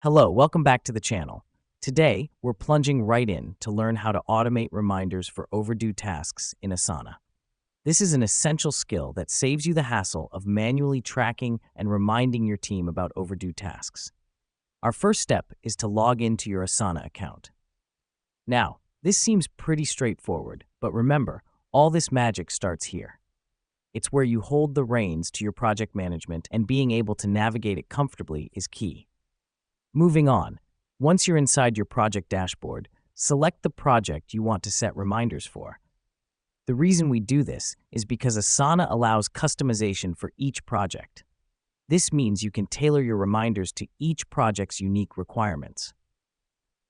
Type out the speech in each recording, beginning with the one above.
Hello, welcome back to the channel. Today, we're plunging right in to learn how to automate reminders for overdue tasks in Asana. This is an essential skill that saves you the hassle of manually tracking and reminding your team about overdue tasks. Our first step is to log into your Asana account. Now, this seems pretty straightforward, but remember, all this magic starts here. It's where you hold the reins to your project management, and being able to navigate it comfortably is key. Moving on, once you're inside your project dashboard, select the project you want to set reminders for. The reason we do this is because Asana allows customization for each project. This means you can tailor your reminders to each project's unique requirements.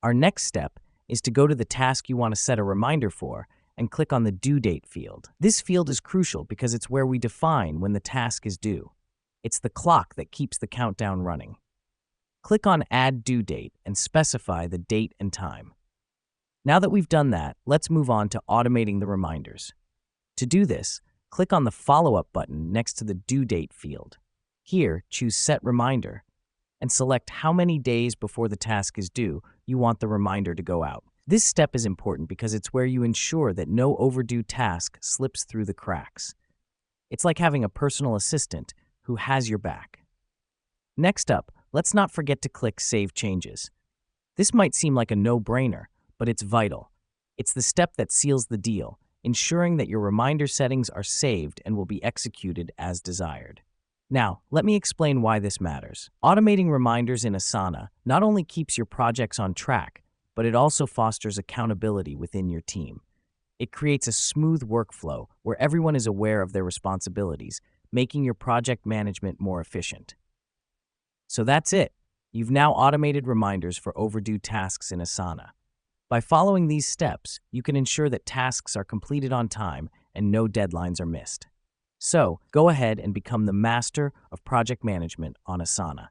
Our next step is to go to the task you want to set a reminder for and click on the due date field. This field is crucial because it's where we define when the task is due. It's the clock that keeps the countdown running. Click on Add Due Date and specify the date and time. Now that we've done that, let's move on to automating the reminders. To do this, click on the Follow-up button next to the Due Date field. Here, choose Set Reminder and select how many days before the task is due you want the reminder to go out. This step is important because it's where you ensure that no overdue task slips through the cracks. It's like having a personal assistant who has your back. Next up, let's not forget to click Save Changes. This might seem like a no-brainer, but it's vital. It's the step that seals the deal, ensuring that your reminder settings are saved and will be executed as desired. Now, let me explain why this matters. Automating reminders in Asana not only keeps your projects on track, but it also fosters accountability within your team. It creates a smooth workflow where everyone is aware of their responsibilities, making your project management more efficient. So that's it. You've now automated reminders for overdue tasks in Asana. By following these steps, you can ensure that tasks are completed on time and no deadlines are missed. So, go ahead and become the master of project management on Asana.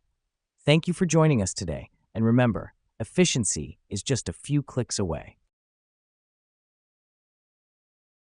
Thank you for joining us today, and remember, efficiency is just a few clicks away.